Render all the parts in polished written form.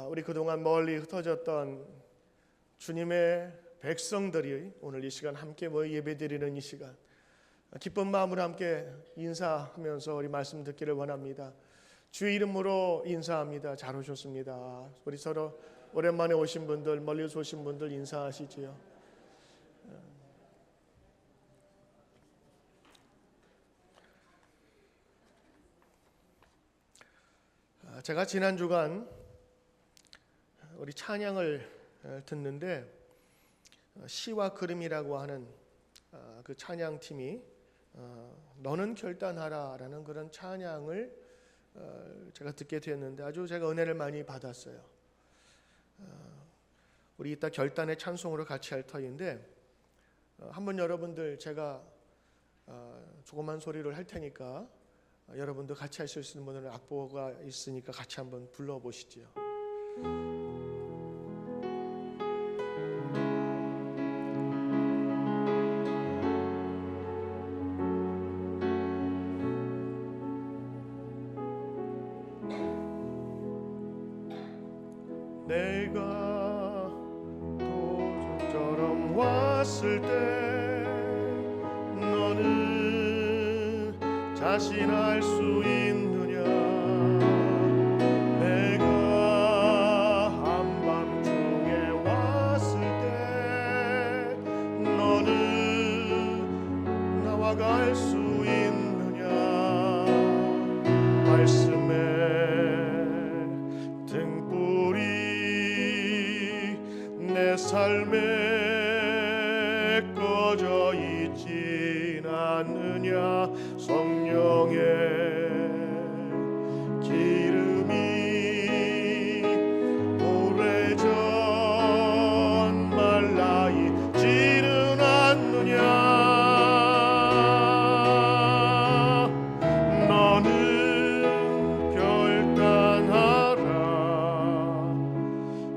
우리 그동안 멀리 흩어졌던 주님의 백성들이 오늘 이 시간 함께 모여 예배드리는 이 시간, 기쁜 마음으로 함께 인사하면서 우리 말씀 듣기를 원합니다. 주의 이름으로 인사합니다. 잘 오셨습니다. 우리 서로 오랜만에 오신 분들, 멀리서 오신 분들 인사하시지요. 제가 지난 주간 우리 찬양을 듣는데 시와 그림이라고 하는 그 찬양팀이 너는 결단하라라는 그런 찬양을 제가 듣게 되었는데 아주 제가 은혜를 많이 받았어요. 우리 이따 결단의 찬송으로 같이 할 터인데 한번 여러분들 제가 조그만 소리를 할 테니까 여러분도 같이 하실 수 있는 분들은 악보가 있으니까 같이 한번 불러보시지요. 내가 도적처럼 왔을 때 너는 자신할 수 있느냐? 내가 한밤중에 왔을 때 너는 나와 갈 수 있느냐? 말씀에 등불이 내 삶에 꺼져 있진 않느냐? 성령의 기름이 오래전 말라 있지는 않느냐? 너는 결단하라.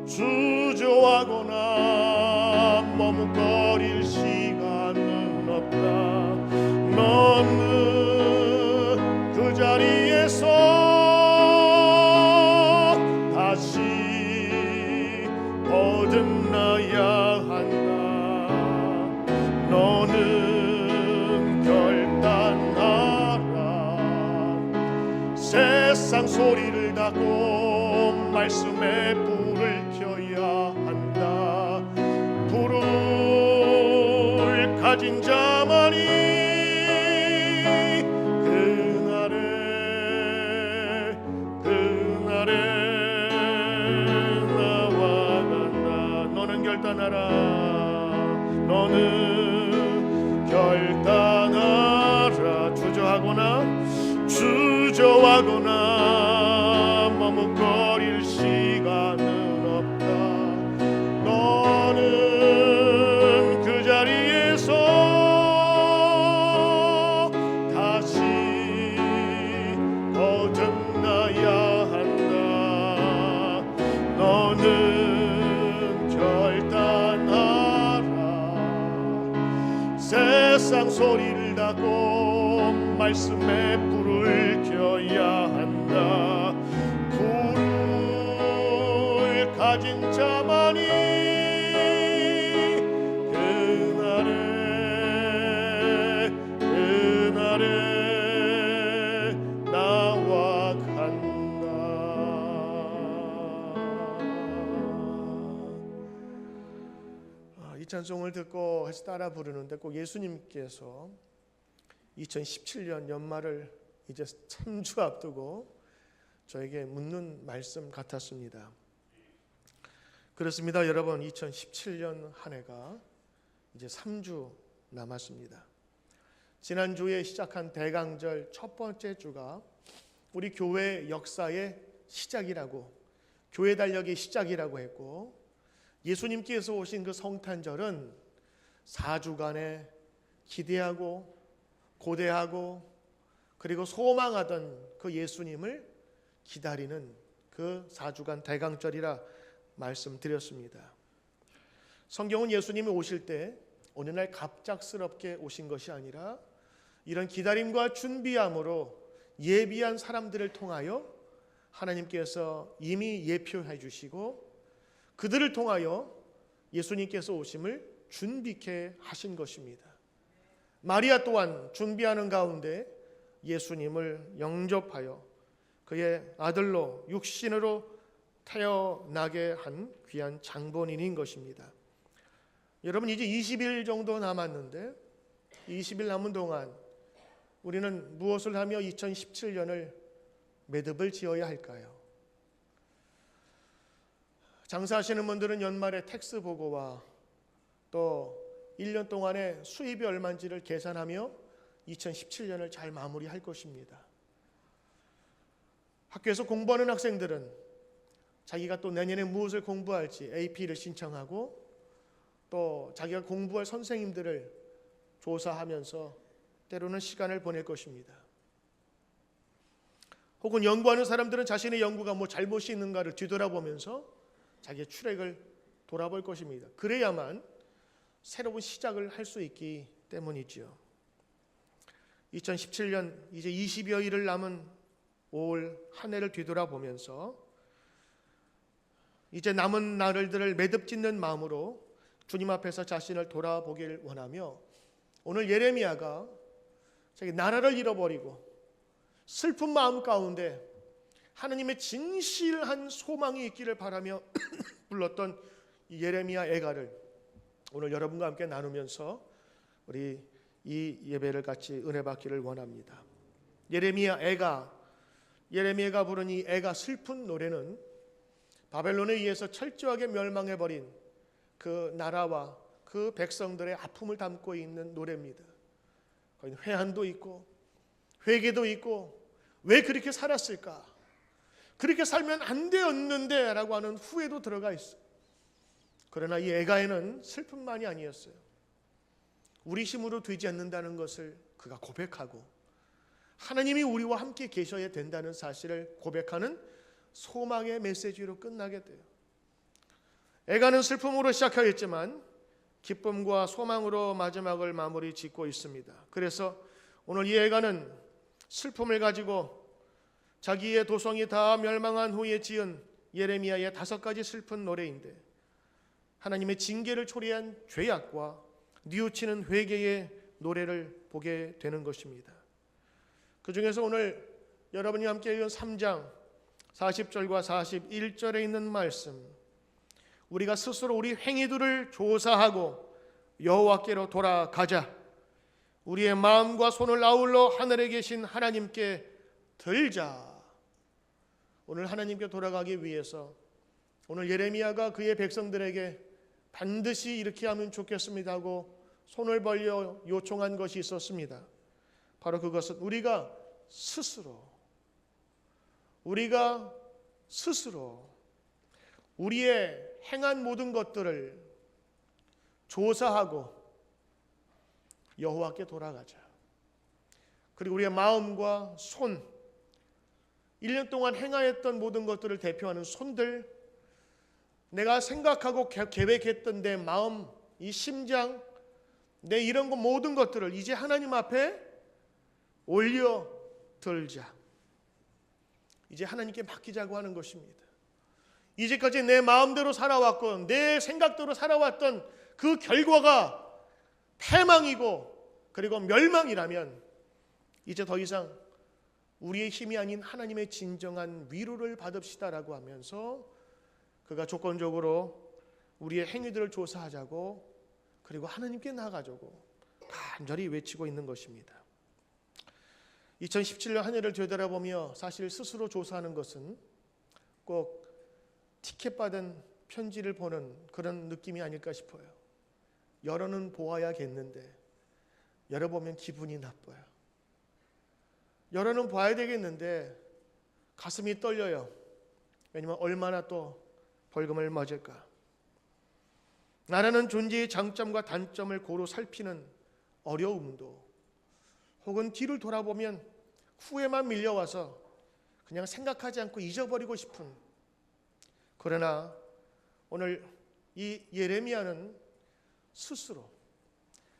주저하거나 머뭇거릴 시간은 없다. 너는 그 자리에서 다시 거듭나야 한다. 너는 결단하라. 세상 소리를 닫고 말씀에 불을 켜야 한다. 불을 가진 자만이 너는 결단하라. 주저하거나 머뭇거릴 시간은 없다. 너는 그 자리에서 다시 거듭나야 한다. 너는 결단하라. 세상 소리를 닫고 말씀에 불을 켜야 한다. 불을 가진 자만이 그날에 나와 간다. 이 찬송을 듣고 해서 따라 부르는데 꼭 예수님께서 2017년 연말을 이제 3주 앞두고 저에게 묻는 말씀 같았습니다. 그렇습니다, 여러분. 2017년 한 해가 이제 3주 남았습니다. 지난주에 시작한 대강절 첫 번째 주가 우리 교회 역사의 시작이라고, 교회 달력의 시작이라고 했고, 예수님께서 오신 그 성탄절은 4주간의 기대하고 고대하고 그리고 소망하던 그 예수님을 기다리는 그 4주간 대강절이라 말씀드렸습니다. 성경은 예수님이 오실 때 어느 날 갑작스럽게 오신 것이 아니라 이런 기다림과 준비함으로 예비한 사람들을 통하여 하나님께서 이미 예표해 주시고 그들을 통하여 예수님께서 오심을 준비케 하신 것입니다. 마리아 또한 준비하는 가운데 예수님을 영접하여 그의 아들로 육신으로 태어나게 한 귀한 장본인인 것입니다. 여러분, 이제 20일 정도 남았는데 20일 남은 동안 우리는 무엇을 하며 2017년을 매듭을 지어야 할까요? 장사하시는 분들은 연말에 텍스 보고와 또 1년 동안의 수입이 얼마인지를 계산하며 2017년을 잘 마무리할 것입니다. 학교에서 공부하는 학생들은 자기가 또 내년에 무엇을 공부할지 AP를 신청하고 또 자기가 공부할 선생님들을 조사하면서 때로는 시간을 보낼 것입니다. 혹은 연구하는 사람들은 자신의 연구가 뭐 잘못이 있는가를 뒤돌아보면서 자기의 출애를 돌아볼 것입니다. 그래야만 새로운 시작을 할 수 있기 때문이지요. 2017년 이제 20여일을 남은 올 한 해를 뒤돌아보면서 이제 남은 날들을 매듭 짓는 마음으로 주님 앞에서 자신을 돌아보길 원하며 오늘 예레미야가 자기 나라를 잃어버리고 슬픈 마음 가운데 하나님의 진실한 소망이 있기를 바라며 불렀던 이 예레미야 애가를 오늘 여러분과 함께 나누면서 우리 이 예배를 같이 은혜 받기를 원합니다. 예레미야 애가, 예레미야가 부른 이 애가 슬픈 노래는 바벨론에 의해서 철저하게 멸망해버린 그 나라와 그 백성들의 아픔을 담고 있는 노래입니다. 거기는 회한도 있고 회개도 있고 왜 그렇게 살았을까? 그렇게 살면 안 되었는데 라고 하는 후회도 들어가 있어요. 그러나 이 애가에는 슬픔만이 아니었어요. 우리 힘으로 되지 않는다는 것을 그가 고백하고 하나님이 우리와 함께 계셔야 된다는 사실을 고백하는 소망의 메시지로 끝나게 돼요. 애가는 슬픔으로 시작하였지만 기쁨과 소망으로 마지막을 마무리 짓고 있습니다. 그래서 오늘 이 애가는 슬픔을 가지고 자기의 도성이 다 멸망한 후에 지은 예레미야의 5가지 슬픈 노래인데 하나님의 징계를 초래한 죄악과 뉘우치는 회개의 노래를 보게 되는 것입니다. 그 중에서 오늘 여러분이 함께 읽은 3장 40절과 41절에 있는 말씀, 우리가 스스로 우리 행위들을 조사하고 여호와께로 돌아가자, 우리의 마음과 손을 아울러 하늘에 계신 하나님께 들자. 오늘 하나님께 돌아가기 위해서 오늘 예레미야가 그의 백성들에게 반드시 이렇게 하면 좋겠습니다 하고 손을 벌려 요청한 것이 있었습니다. 바로 그것은 우리가 스스로 우리의 행한 모든 것들을 조사하고 여호와께 돌아가자. 그리고 우리의 마음과 손, 1년 동안 행하였던 모든 것들을 대표하는 손들, 내가 생각하고 계획했던 내 마음, 이 심장, 내 이런 것 모든 것들을 이제 하나님 앞에 올려 들자. 이제 하나님께 맡기자고 하는 것입니다. 이제까지 내 마음대로 살아왔고 내 생각대로 살아왔던 그 결과가 패망이고 그리고 멸망이라면 이제 더 이상 우리의 힘이 아닌 하나님의 진정한 위로를 받읍시다라고 하면서 그가 조건적으로 우리의 행위들을 조사하자고 그리고 하나님께 나아가자고 간절히 외치고 있는 것입니다. 2017년 한 해를 되돌아보며 사실 스스로 조사하는 것은 꼭 티켓 받은 편지를 보는 그런 느낌이 아닐까 싶어요. 열어는 보아야겠는데 열어보면 기분이 나빠요. 열어는 봐야 되겠는데 가슴이 떨려요. 왜냐하면 얼마나 또 벌금을 맞을까. 나라는 존재의 장점과 단점을 고루 살피는 어려움도 혹은 뒤를 돌아보면 후회만 밀려와서 그냥 생각하지 않고 잊어버리고 싶은, 그러나 오늘 이 예레미야는 스스로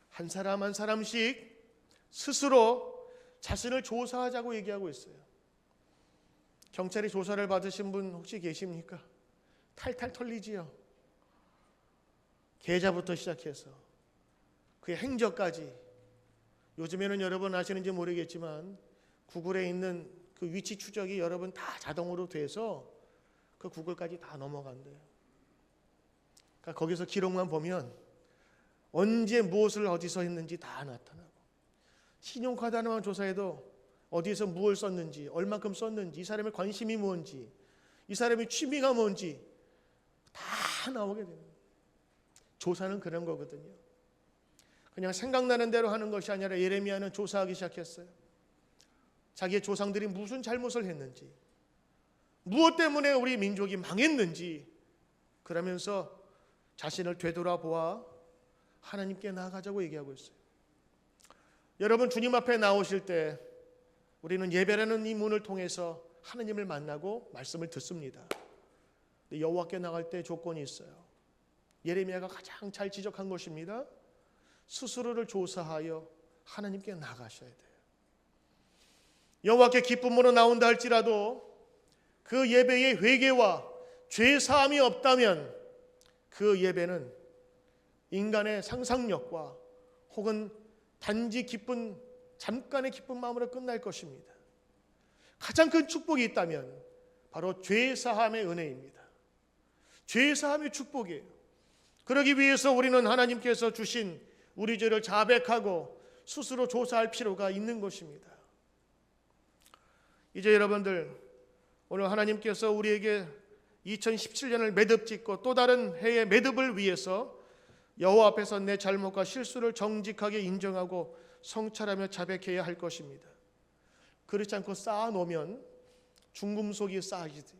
한 사람 한 사람씩 스스로 자신을 조사하자고 얘기하고 있어요. 경찰이 조사를 받으신 분 혹시 계십니까? 탈탈 털리지요. 계좌부터 시작해서 그의 행적까지. 요즘에는 여러분 아시는지 모르겠지만 구글에 있는 그 위치 추적이 여러분 다 자동으로 돼서 그 구글까지 다 넘어간대요. 그러니까 거기서 기록만 보면 언제 무엇을 어디서 했는지 다 나타나고, 신용카드 하나만 조사해도 어디에서 무엇을 썼는지, 얼마큼 썼는지, 이 사람의 관심이 뭔지, 이 사람의 취미가 뭔지 다 나오게 됩니다. 조사는 그런 거거든요. 그냥 생각나는 대로 하는 것이 아니라 예레미야는 조사하기 시작했어요. 자기의 조상들이 무슨 잘못을 했는지, 무엇 때문에 우리 민족이 망했는지, 그러면서 자신을 되돌아보아 하나님께 나아가자고 얘기하고 있어요. 여러분, 주님 앞에 나오실 때 우리는 예배라는 이 문을 통해서 하나님을 만나고 말씀을 듣습니다. 근데 여호와께 나갈 때 조건이 있어요. 예레미야가 가장 잘 지적한 것입니다. 스스로를 조사하여 하나님께 나가셔야 돼요. 여호와께 기쁨으로 나온다 할지라도 그 예배에 회개와 죄 사함이 없다면 그 예배는 인간의 상상력과 혹은 단지 잠깐의 기쁜 마음으로 끝날 것입니다. 가장 큰 축복이 있다면 바로 죄 사함의 은혜입니다. 죄 사함의 축복이에요. 그러기 위해서 우리는 하나님께서 주신 우리 죄를 자백하고 스스로 조사할 필요가 있는 것입니다. 이제 여러분들, 오늘 하나님께서 우리에게 2017년을 매듭짓고 또 다른 해의 매듭을 위해서 여호와 앞에서 내 잘못과 실수를 정직하게 인정하고 성찰하며 자백해야 할 것입니다. 그렇지 않고 쌓아놓으면 중금속이 쌓이지.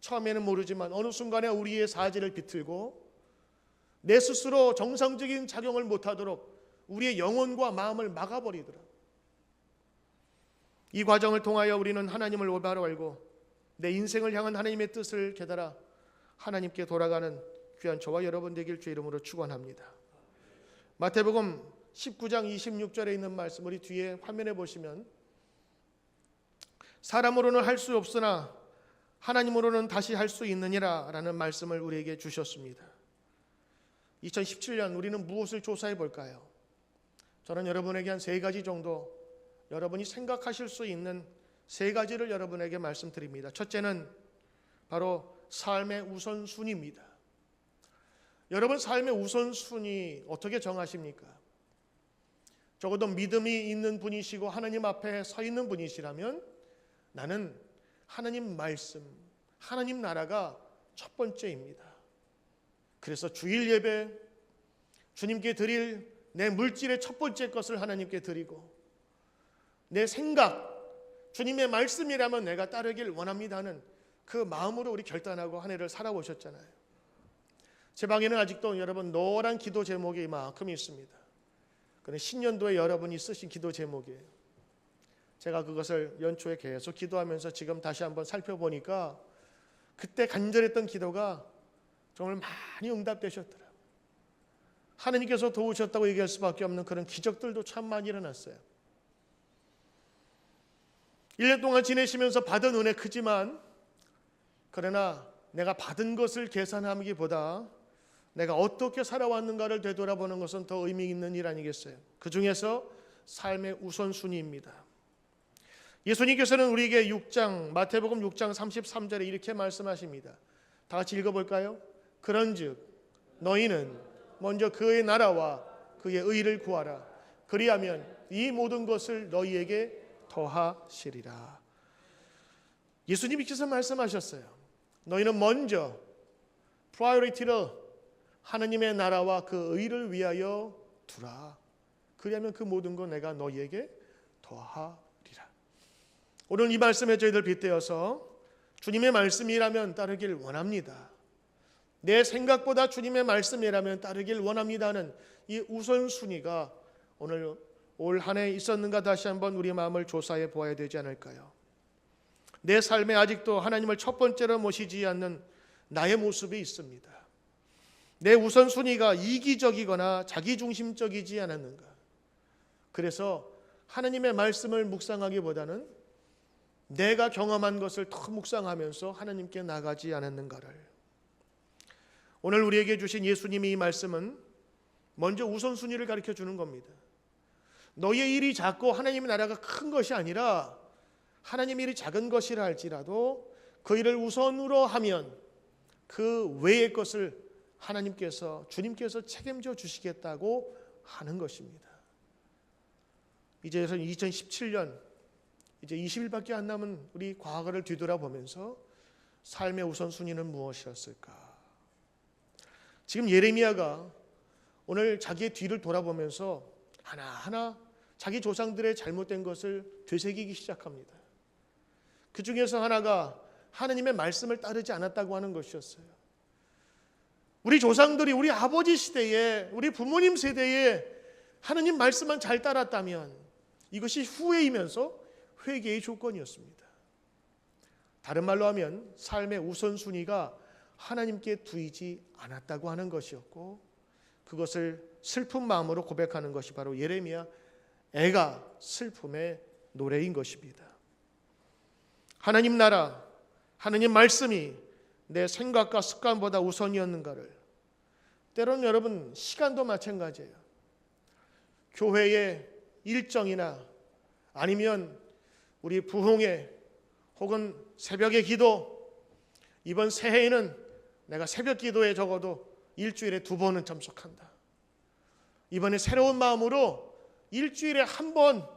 처음에는 모르지만 어느 순간에 우리의 사지를 비틀고 내 스스로 정상적인 작용을 못하도록 우리의 영혼과 마음을 막아버리더라고요. 이 과정을 통하여 우리는 하나님을 올바로 알고 내 인생을 향한 하나님의 뜻을 깨달아 하나님께 돌아가는 귀한 저와 여러분 되길 주의 이름으로 축원합니다. 마태복음 19장 26절에 있는 말씀, 우리 뒤에 화면에 보시면 사람으로는 할 수 없으나 하나님으로는 다시 할 수 있느니라 라는 말씀을 우리에게 주셨습니다. 2017년 우리는 무엇을 조사해 볼까요? 저는 여러분에게 한 3가지 정도 여러분이 생각하실 수 있는 3가지를 여러분에게 말씀드립니다. 첫째는 바로 삶의 우선순위입니다. 여러분, 삶의 우선순위 어떻게 정하십니까? 적어도 믿음이 있는 분이시고 하나님 앞에 서 있는 분이시라면 나는 하나님 말씀, 하나님 나라가 첫 번째입니다. 그래서 주일 예배, 주님께 드릴 내 물질의 첫 번째 것을 하나님께 드리고, 내 생각, 주님의 말씀이라면 내가 따르길 원합니다 하는 그 마음으로 우리 결단하고 한 해를 살아오셨잖아요. 제 방에는 아직도 여러분 노란 기도 제목이 이만큼 있습니다. 그는 신년도에 여러분이 쓰신 기도 제목이에요. 제가 그것을 연초에 계속 기도하면서 지금 다시 한번 살펴보니까 그때 간절했던 기도가 정말 많이 응답되셨더라고요. 하나님께서 도우셨다고 얘기할 수밖에 없는 그런 기적들도 참 많이 일어났어요. 1년 동안 지내시면서 받은 은혜 크지만, 그러나 내가 받은 것을 계산하기보다 내가 어떻게 살아왔는가를 되돌아보는 것은 더 의미 있는 일 아니겠어요? 그 중에서 삶의 우선순위입니다. 예수님께서는 우리에게 마태복음 6장 33절에 이렇게 말씀하십니다. 다 같이 읽어볼까요? 그런즉 너희는 먼저 그의 나라와 그의 의를 구하라. 그리하면 이 모든 것을 너희에게 더하시리라. 예수님께서 말씀하셨어요. 너희는 먼저 프라이어리티를 하나님의 나라와 그 의를 위하여 두라. 그리하면 그 모든 것 내가 너희에게 더하리라. 오늘 이 말씀에 저희들 빗대어서 주님의 말씀이라면 따르길 원합니다. 내 생각보다 주님의 말씀이라면 따르길 원합니다는 이 우선순위가 오늘 올 한 해 있었는가 다시 한번 우리 마음을 조사해 보아야 되지 않을까요? 내 삶에 아직도 하나님을 첫 번째로 모시지 않는 나의 모습이 있습니다. 내 우선순위가 이기적이거나 자기중심적이지 않았는가? 그래서 하나님의 말씀을 묵상하기보다는 내가 경험한 것을 더 묵상하면서 하나님께 나가지 않았는가를. 오늘 우리에게 주신 예수님의 이 말씀은 먼저 우선순위를 가르쳐 주는 겁니다. 너희의 일이 작고 하나님의 나라가 큰 것이 아니라 하나님의 일이 작은 것이라 할지라도 그 일을 우선으로 하면 그 외의 것을 하나님께서, 주님께서 책임져 주시겠다고 하는 것입니다. 이제 2017년 이제 20일밖에 안 남은 우리 과거를 뒤돌아보면서 삶의 우선순위는 무엇이었을까? 지금 예레미야가 오늘 자기의 뒤를 돌아보면서 하나하나 자기 조상들의 잘못된 것을 되새기기 시작합니다. 그 중에서 하나가 하나님의 말씀을 따르지 않았다고 하는 것이었어요. 우리 조상들이 우리 아버지 시대에, 우리 부모님 세대에 하나님 말씀만 잘 따랐다면 이것이 후회이면서 회개의 조건이었습니다. 다른 말로 하면 삶의 우선순위가 하나님께 두이지 않았다고 하는 것이었고, 그것을 슬픈 마음으로 고백하는 것이 바로 예레미야 애가 슬픔의 노래인 것입니다. 하나님 나라, 하나님 말씀이 내 생각과 습관보다 우선이었는가를. 때로는 여러분 시간도 마찬가지예요. 교회의 일정이나 아니면 우리 부흥회 혹은 새벽의 기도, 이번 새해에는 내가 새벽 기도에 적어도 일주일에 2번은 참석한다. 이번에 새로운 마음으로 일주일에 1번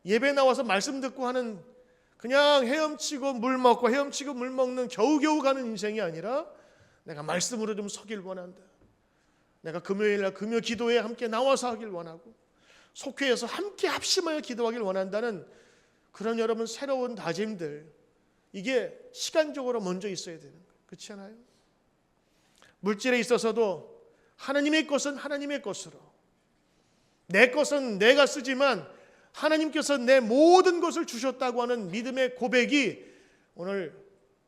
예배 나와서 말씀 듣고 하는, 그냥 헤엄치고 물 먹고 헤엄치고 물 먹는 겨우겨우 가는 인생이 아니라 내가 말씀으로 좀 서길 원한다. 내가 금요일날 금요 기도에 함께 나와서 하길 원하고 속회에서 함께 합심하여 기도하길 원한다는 그런 여러분 새로운 다짐들, 이게 시간적으로 먼저 있어야 되는 거예요. 그렇지 않아요? 물질에 있어서도 하나님의 것은 하나님의 것으로, 내 것은 내가 쓰지만 하나님께서 내 모든 것을 주셨다고 하는 믿음의 고백이 오늘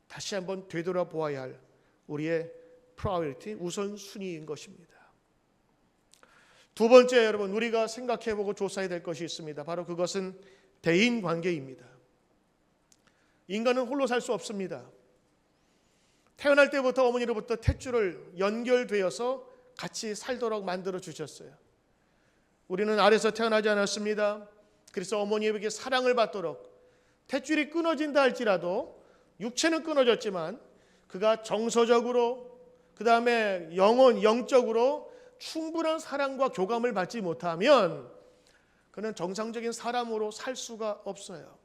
다시 한번 되돌아보아야 할 우리의 프라이어리티, 우선순위인 것입니다. 두 번째, 여러분 우리가 생각해보고 조사해야 될 것이 있습니다. 바로 그것은 대인관계입니다. 인간은 홀로 살 수 없습니다. 태어날 때부터 어머니로부터 탯줄을 연결되어서 같이 살도록 만들어 주셨어요. 우리는 아래서 태어나지 않았습니다. 그래서 어머니에게 사랑을 받도록 탯줄이 끊어진다 할지라도 육체는 끊어졌지만 그가 정서적으로, 그 다음에 영적으로 충분한 사랑과 교감을 받지 못하면 그는 정상적인 사람으로 살 수가 없어요.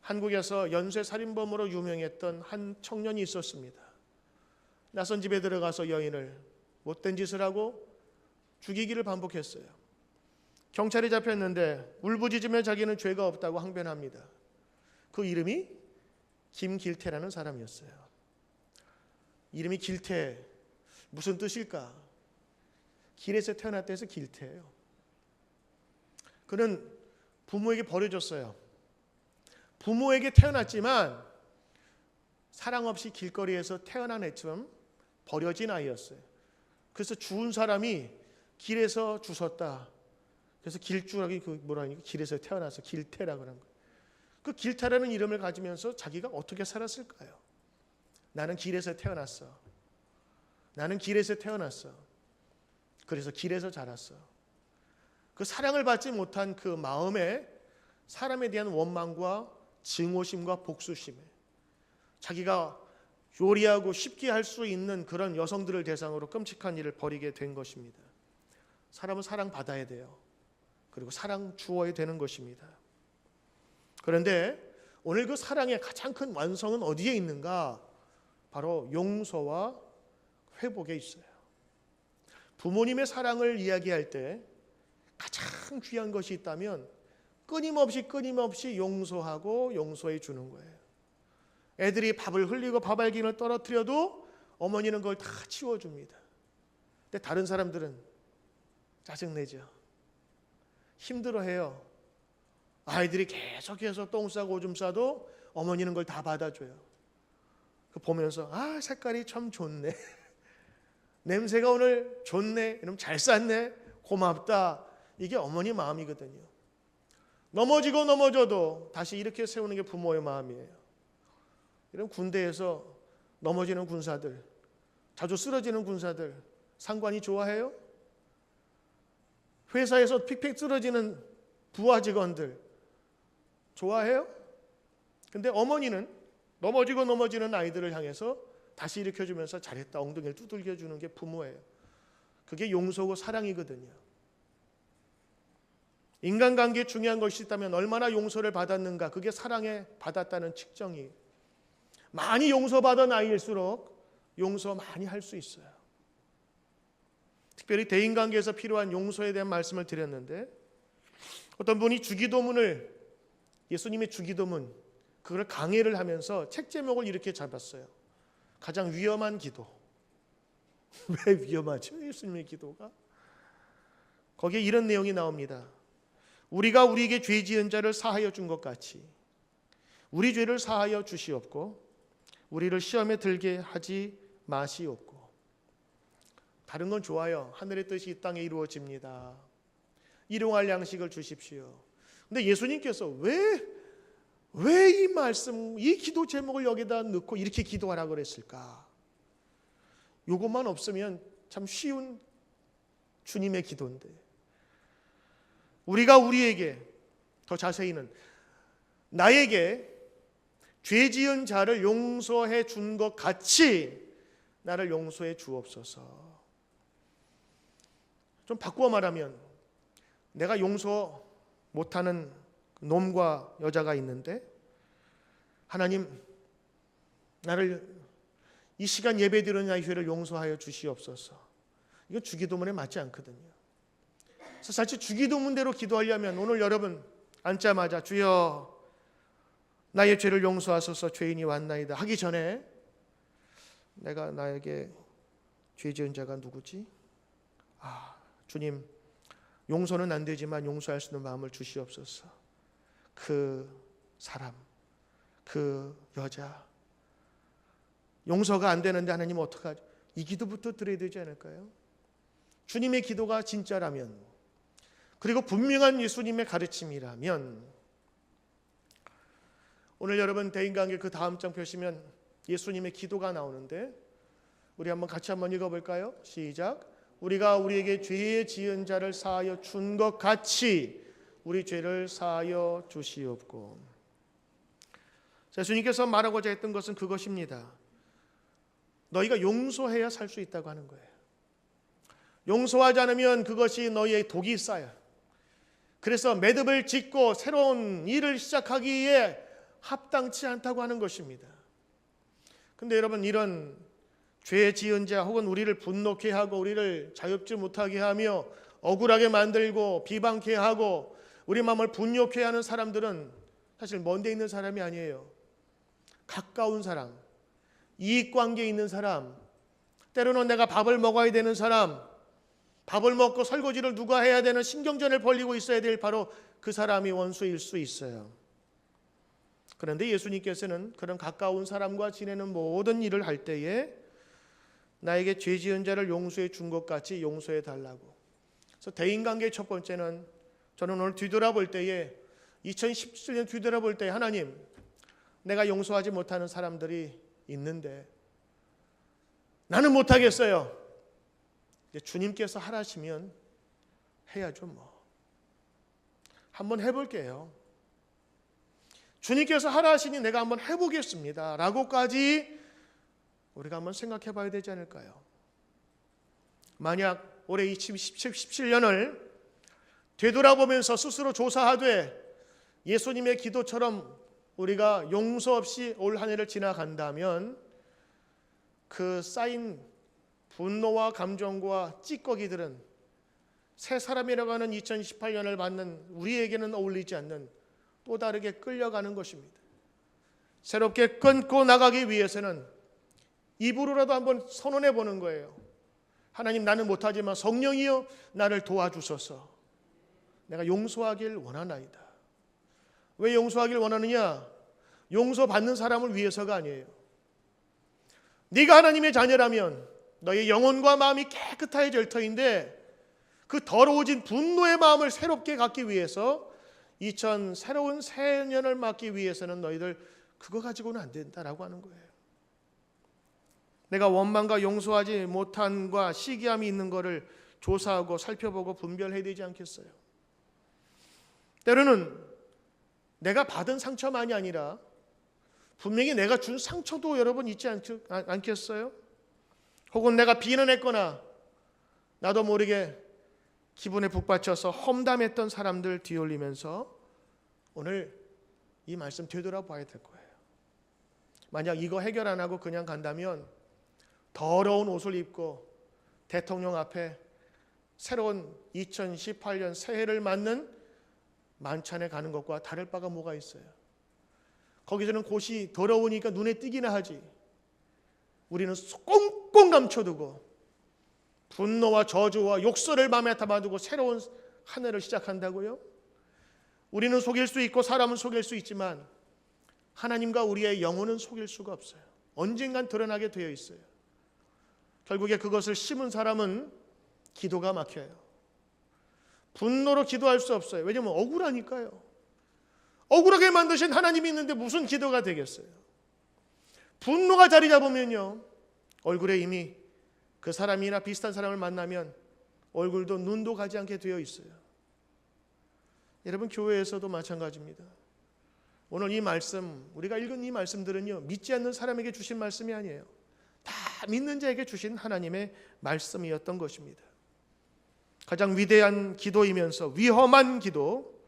한국에서 연쇄살인범으로 유명했던 한 청년이 있었습니다. 낯선 집에 들어가서 여인을 못된 짓을 하고 죽이기를 반복했어요. 경찰이 잡혔는데 울부짖으며 자기는 죄가 없다고 항변합니다. 그 이름이 김길태라는 사람이었어요. 이름이 길태, 무슨 뜻일까? 길에서 태어났다 해서 길태예요. 그는 부모에게 버려졌어요. 부모에게 태어났지만 사랑 없이 길거리에서 태어난 애처럼 버려진 아이였어요. 그래서 죽은 사람이 길에서 주웠다. 그래서 길주라기 뭐라니까 길에서 태어나서 길태라고 하는 거예요. 그 길태라는 이름을 가지면서 자기가 어떻게 살았을까요? 나는 길에서 태어났어. 나는 길에서 태어났어. 그래서 길에서 자랐어. 그 사랑을 받지 못한 그 마음에 사람에 대한 원망과 증오심과 복수심에 자기가 요리하고 쉽게 할 수 있는 그런 여성들을 대상으로 끔찍한 일을 벌이게 된 것입니다. 사람은 사랑받아야 돼요. 그리고 사랑 주어야 되는 것입니다. 그런데 오늘 그 사랑의 가장 큰 완성은 어디에 있는가? 바로 용서와 회복에 있어요. 부모님의 사랑을 이야기할 때 가장 귀한 것이 있다면 끊임없이 용서하고 용서해 주는 거예요. 애들이 밥을 흘리고 밥알갱이를 떨어뜨려도 어머니는 그걸 다 치워줍니다. 근데 다른 사람들은 짜증내죠. 힘들어해요. 아이들이 계속해서 똥 싸고 오줌 싸도 어머니는 그걸 다 받아줘요. 그 보면서 색깔이 참 좋네. 냄새가 오늘 좋네. 이러면 잘 쌌네. 고맙다. 이게 어머니 마음이거든요. 넘어지고 넘어져도 다시 이렇게 세우는 게 부모의 마음이에요. 이런 군대에서 넘어지는 군사들, 자주 쓰러지는 군사들 상관이 좋아해요? 회사에서 픽픽 쓰러지는 부하 직원들 좋아해요? 근데 어머니는 넘어지고 넘어지는 아이들을 향해서 다시 일으켜주면서 잘했다 엉덩이를 두들겨주는 게 부모예요. 그게 용서고 사랑이거든요. 인간관계에 중요한 것이 있다면 얼마나 용서를 받았는가, 그게 사랑에 받았다는 측정이에요. 많이 용서받은 아이일수록 용서 많이 할 수 있어요. 특별히 대인관계에서 필요한 용서에 대한 말씀을 드렸는데, 어떤 분이 주기도문을, 예수님의 주기도문, 그걸 강해를 하면서 책 제목을 이렇게 잡았어요. 가장 위험한 기도. 왜 위험하죠? 예수님의 기도가? 거기에 이런 내용이 나옵니다. 우리가 우리에게 죄 지은 자를 사하여 준 것 같이 우리 죄를 사하여 주시옵고 우리를 시험에 들게 하지 마시옵고. 다른 건 좋아요. 하늘의 뜻이 이 땅에 이루어집니다. 일용할 양식을 주십시오. 근데 예수님께서 왜 이 말씀, 이 기도 제목을 여기다 넣고 이렇게 기도하라고 그랬을까? 이것만 없으면 참 쉬운 주님의 기도인데, 우리가 우리에게, 더 자세히는 나에게 죄 지은 자를 용서해 준 것 같이 나를 용서해 주옵소서. 좀 바꾸어 말하면, 내가 용서 못하는 놈과 여자가 있는데, 하나님 나를 이 시간 예배드리는 나의 죄를 용서하여 주시옵소서. 이건 주기도문에 맞지 않거든요. 그래서 사실 주기도문대로 기도하려면 오늘 여러분 앉자마자 주여 나의 죄를 용서하소서 죄인이 왔나이다 하기 전에, 내가 나에게 죄 지은 자가 누구지? 주님, 용서는 안 되지만 용서할 수 있는 마음을 주시옵소서. 그 사람, 그 여자, 용서가 안 되는데 하나님 어떡하죠? 이 기도부터 드려야 되지 않을까요? 주님의 기도가 진짜라면, 그리고 분명한 예수님의 가르침이라면, 오늘 여러분 대인관계 그 다음 장 펴시면 예수님의 기도가 나오는데, 우리 같이 한번 읽어볼까요? 시작. 우리가 우리에게 죄 지은 자를 사하여 준 것 같이 우리 죄를 사하여 주시옵고. 예수님께서 말하고자 했던 것은 그것입니다. 너희가 용서해야 살 수 있다고 하는 거예요. 용서하지 않으면 그것이 너희의 독이 쌓여요. 그래서 매듭을 짓고 새로운 일을 시작하기에 합당치 않다고 하는 것입니다. 근데 여러분, 이런 죄 지은 자 혹은 우리를 분노케 하고 우리를 자유롭지 못하게 하며 억울하게 만들고 비방케 하고 우리 마음을 분욕케 하는 사람들은 사실 먼 데 있는 사람이 아니에요. 가까운 사람, 이익관계에 있는 사람, 때로는 내가 밥을 먹어야 되는 사람, 밥을 먹고 설거지를 누가 해야 되는 신경전을 벌이고 있어야 될 바로 그 사람이 원수일 수 있어요. 그런데 예수님께서는 그런 가까운 사람과 지내는 모든 일을 할 때에 나에게 죄 지은 자를 용서해 준 것 같이 용서해 달라고. 그래서 대인관계의 첫 번째는, 저는 오늘 뒤돌아볼 때에 2017년 뒤돌아볼 때에 하나님, 내가 용서하지 못하는 사람들이 있는데 나는 못하겠어요. 이제 주님께서 하라시면 해야죠 뭐. 한번 해볼게요. 주님께서 하라 하시니 내가 한번 해보겠습니다 라고까지 우리가 한번 생각해 봐야 되지 않을까요? 만약 올해 2017년을 되돌아보면서 스스로 조사하되 예수님의 기도처럼 우리가 용서 없이 올 한 해를 지나간다면 그 쌓인 분노와 감정과 찌꺼기들은 새 사람이라고 하는 2018년을 맞는 우리에게는 어울리지 않는 또 다르게 끌려가는 것입니다. 새롭게 끊고 나가기 위해서는 입으로라도 한번 선언해 보는 거예요. 하나님, 나는 못하지만 성령이여 나를 도와주소서. 내가 용서하길 원하나이다. 왜 용서하길 원하느냐? 용서받는 사람을 위해서가 아니에요. 네가 하나님의 자녀라면 너의 영혼과 마음이 깨끗해질 터인데 그 더러워진 분노의 마음을 새롭게 갖기 위해서 새로운 새년을 맞기 위해서는 너희들 그거 가지고는 안 된다라고 하는 거예요. 내가 원망과 용서하지 못함과 시기함이 있는 것을 조사하고 살펴보고 분별해야 되지 않겠어요? 때로는 내가 받은 상처만이 아니라 분명히 내가 준 상처도 여러분 있지 않겠어요? 혹은 내가 비난했거나 나도 모르게 기분에 북받쳐서 험담했던 사람들 뒤올리면서 오늘 이 말씀 되돌아봐야 될 거예요. 만약 이거 해결 안 하고 그냥 간다면 더러운 옷을 입고 대통령 앞에 새로운 2018년 새해를 맞는 만찬에 가는 것과 다를 바가 뭐가 있어요? 거기서는 곳이 더러우니까 눈에 띄기나 하지. 우리는 꽁꽁 감춰두고 분노와 저주와 욕설을 마음에 담아두고 새로운 한 해를 시작한다고요? 우리는 속일 수 있고 사람은 속일 수 있지만 하나님과 우리의 영혼은 속일 수가 없어요. 언젠간 드러나게 되어 있어요. 결국에 그것을 심은 사람은 기도가 막혀요. 분노로 기도할 수 없어요. 왜냐하면 억울하니까요. 억울하게 만드신 하나님이 있는데 무슨 기도가 되겠어요? 분노가 자리 잡으면요, 얼굴에 이미 그 사람이나 비슷한 사람을 만나면 얼굴도 눈도 가지 않게 되어 있어요. 여러분, 교회에서도 마찬가지입니다. 오늘 이 말씀, 우리가 읽은 이 말씀들은요, 믿지 않는 사람에게 주신 말씀이 아니에요. 다 믿는 자에게 주신 하나님의 말씀이었던 것입니다. 가장 위대한 기도이면서 위험한 기도,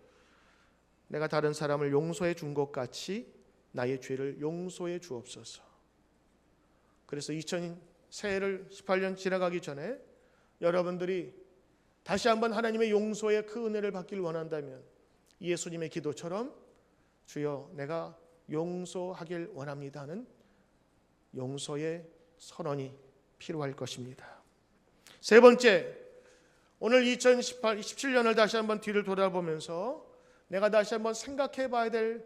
내가 다른 사람을 용서해 준 것 같이 나의 죄를 용서해 주옵소서. 그래서 새해를 18년 지나가기 전에 여러분들이 다시 한번 하나님의 용서의 그 은혜를 받기를 원한다면 예수님의 기도처럼 주여 내가 용서하길 원합니다 하는 용서의 선언이 필요할 것입니다. 세 번째, 오늘 2017년을 다시 한번 뒤를 돌아보면서 내가 다시 한번 생각해 봐야 될,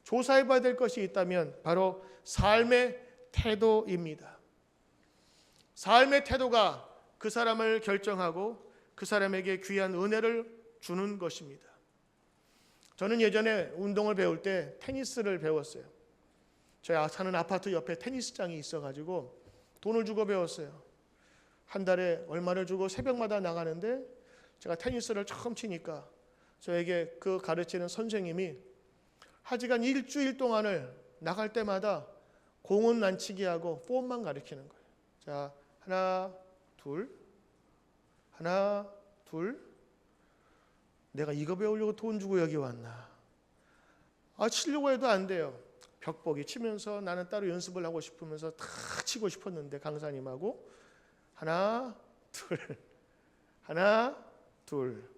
조사해 봐야 될 것이 있다면 바로 삶의 태도입니다. 삶의 태도가 그 사람을 결정하고 그 사람에게 귀한 은혜를 주는 것입니다. 저는 예전에 운동을 배울 때 테니스를 배웠어요. 저희 사는 아파트 옆에 테니스장이 있어가지고 돈을 주고 배웠어요. 한 달에 얼마를 주고 새벽마다 나가는데 제가 테니스를 처음 치니까 저에게 그 가르치는 선생님이 하지간 일주일 동안을 나갈 때마다 공은 안 치게 하고 폼만 가르치는 거예요. 자, 하나, 둘, 하나, 둘. 내가 이거 배우려고 돈 주고 여기 왔나? 치려고 해도 안 돼요. 벽보기 치면서 나는 따로 연습을 하고 싶으면서 다 치고 싶었는데 강사님하고 하나, 둘, 하나, 둘.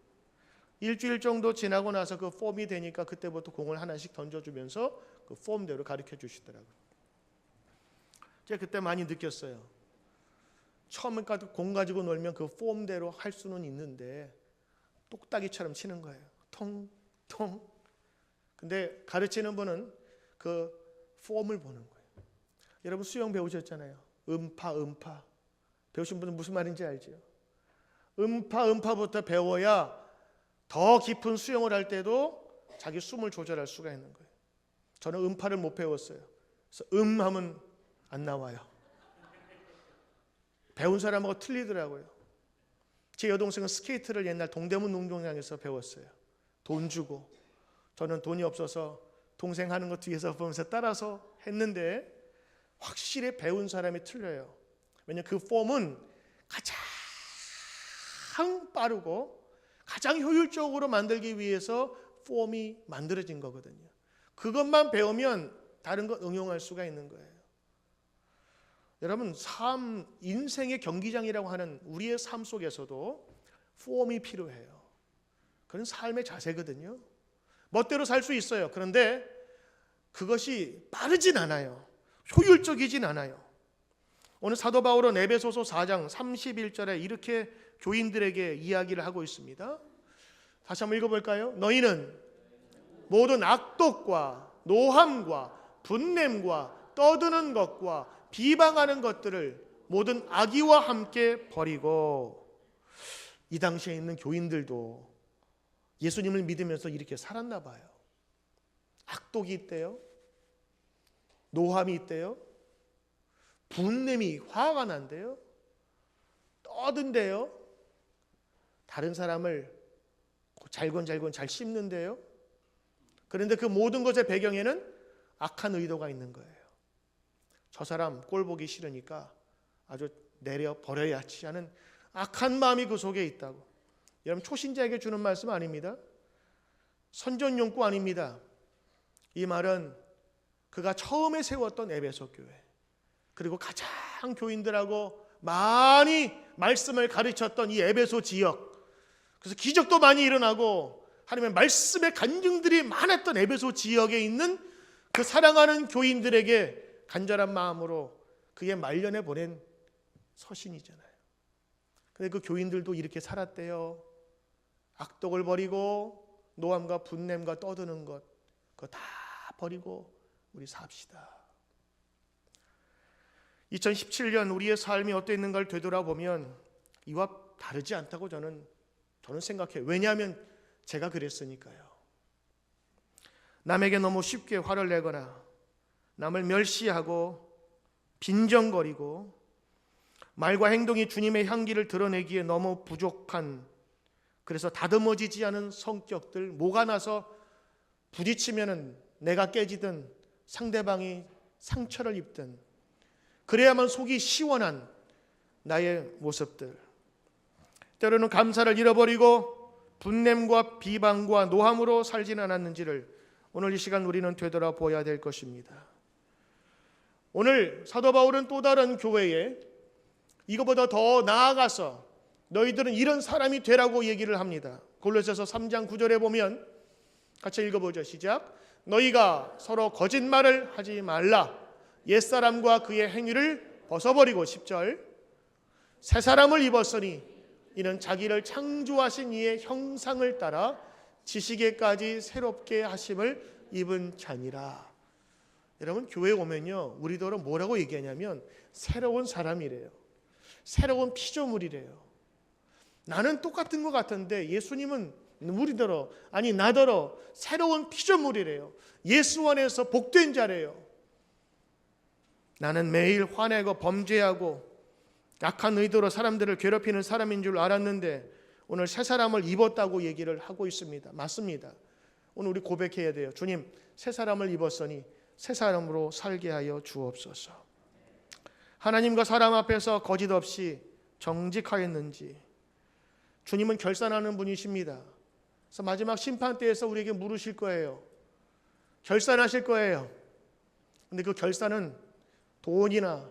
일주일 정도 지나고 나서 그 폼이 되니까 그때부터 공을 하나씩 던져주면서 그 폼대로 가르쳐 주시더라고요. 제가 그때 많이 느꼈어요. 처음에 공 가지고 놀면 그 폼대로 할 수는 있는데 똑딱이처럼 치는 거예요. 통, 통. 근데 가르치는 분은 그 폼을 보는 거예요. 여러분 수영 배우셨잖아요. 음파. 배우신 분은 무슨 말인지 알죠? 음파부터 배워야 더 깊은 수영을 할 때도 자기 숨을 조절할 수가 있는 거예요. 저는 음파를 못 배웠어요. 그래서 하면 안 나와요. 배운 사람하고 틀리더라고요. 제 여동생은 스케이트를 옛날 동대문 운동장에서 배웠어요. 돈 주고. 저는 돈이 없어서 동생 하는 거 뒤에서 보면서 따라서 했는데 확실히 배운 사람이 틀려요. 왜냐하면 그 폼은 가장 빠르고 가장 효율적으로 만들기 위해서 폼이 만들어진 거거든요. 그것만 배우면 다른 것 응용할 수가 있는 거예요. 여러분, 인생의 경기장이라고 하는 우리의 삶 속에서도 폼이 필요해요. 그건 삶의 자세거든요. 멋대로 살 수 있어요. 그런데 그것이 빠르진 않아요. 효율적이진 않아요. 오늘 사도 바울은 에베소서 4장 31절에 이렇게 교인들에게 이야기를 하고 있습니다. 다시 한번 읽어볼까요? 너희는 모든 악독과 노함과 분냄과 떠드는 것과 비방하는 것들을 모든 악의와 함께 버리고. 이 당시에 있는 교인들도 예수님을 믿으면서 이렇게 살았나 봐요. 악독이 있대요. 노함이 있대요. 분냄이 화가 난대요. 떠든대요. 다른 사람을 잘곤잘곤 잘 씹는데요. 그런데 그 모든 것의 배경에는 악한 의도가 있는 거예요. 저 사람 꼴 보기 싫으니까 아주 내려버려야지 하는 악한 마음이 그 속에 있다고. 여러분, 초신자에게 주는 말씀 아닙니다. 선전용구 아닙니다. 이 말은 그가 처음에 세웠던 에베소 교회, 그리고 가장 교인들하고 많이 말씀을 가르쳤던 이 에베소 지역, 그래서 기적도 많이 일어나고 하나님의 말씀의 간증들이 많았던 에베소 지역에 있는 그 사랑하는 교인들에게 간절한 마음으로 그의 말년에 보낸 서신이잖아요. 근데 그 교인들도 이렇게 살았대요. 악독을 버리고 노함과 분냄과 떠드는 것, 그거 다 버리고 우리 삽시다. 2017년 우리의 삶이 어땠는가를 되돌아보면 이와 다르지 않다고 저는 생각해요. 왜냐하면 제가 그랬으니까요. 남에게 너무 쉽게 화를 내거나 남을 멸시하고 빈정거리고 말과 행동이 주님의 향기를 드러내기에 너무 부족한, 그래서 다듬어지지 않은 성격들, 뭐가 나서 부딪히면 내가 깨지든 상대방이 상처를 입든 그래야만 속이 시원한 나의 모습들, 때로는 감사를 잃어버리고 분냄과 비방과 노함으로 살진 않았는지를 오늘 이 시간 우리는 되돌아보아야 될 것입니다. 오늘 사도 바울은 또 다른 교회에 이거보다 더 나아가서 너희들은 이런 사람이 되라고 얘기를 합니다. 골로새서 3장 9절에 보면 같이 읽어보죠. 시작. 너희가 서로 거짓말을 하지 말라. 옛사람과 그의 행위를 벗어버리고 10절. 새 사람을 입었으니 이는 자기를 창조하신 이의 형상을 따라 지식에까지 새롭게 하심을 입은 자니라. 여러분, 교회에 오면요, 우리더러 뭐라고 얘기하냐면 새로운 사람이래요. 새로운 피조물이래요. 나는 똑같은 것 같은데 예수님은 우리더러, 아니 나더러 새로운 피조물이래요. 예수 안에서 복된 자래요. 나는 매일 화내고 범죄하고 약한 의도로 사람들을 괴롭히는 사람인 줄 알았는데 오늘 새 사람을 입었다고 얘기를 하고 있습니다. 맞습니다. 오늘 우리 고백해야 돼요. 주님, 새 사람을 입었으니 새 사람으로 살게 하여 주옵소서. 하나님과 사람 앞에서 거짓 없이 정직하였는지 주님은 결산하는 분이십니다. 그래서 마지막 심판 때에서 우리에게 물으실 거예요. 결산하실 거예요. 근데 그 결산은 돈이나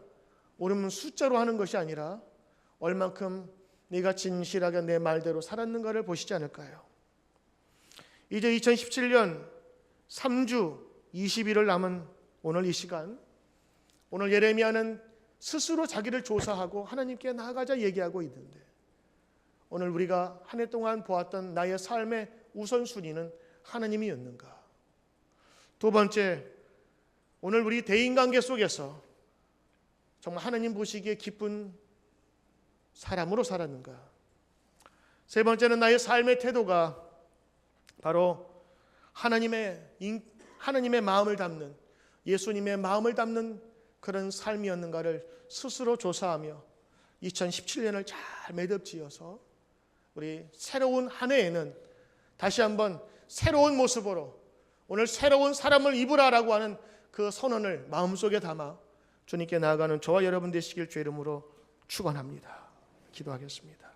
오르면 숫자로 하는 것이 아니라 얼만큼 네가 진실하게 내 말대로 살았는가를 보시지 않을까요? 이제 2017년 3주 20일을 남은 오늘 이 시간, 오늘 예레미야는 스스로 자기를 조사하고 하나님께 나아가자 얘기하고 있는데 오늘 우리가 한 해 동안 보았던 나의 삶의 우선순위는 하나님이었는가? 두 번째, 오늘 우리 대인관계 속에서 정말 하나님 보시기에 기쁜 사람으로 살았는가? 세 번째는 나의 삶의 태도가 바로 하나님의 마음을 담는, 예수님의 마음을 담는 그런 삶이었는가를 스스로 조사하며 2017년을 잘 매듭지어서 우리 새로운 한 해에는 다시 한번 새로운 모습으로 오늘 새로운 사람을 입으라라고 하는 그 선언을 마음속에 담아 주님께 나아가는 저와 여러분 되시길 주의 이름으로 축원합니다. 기도하겠습니다.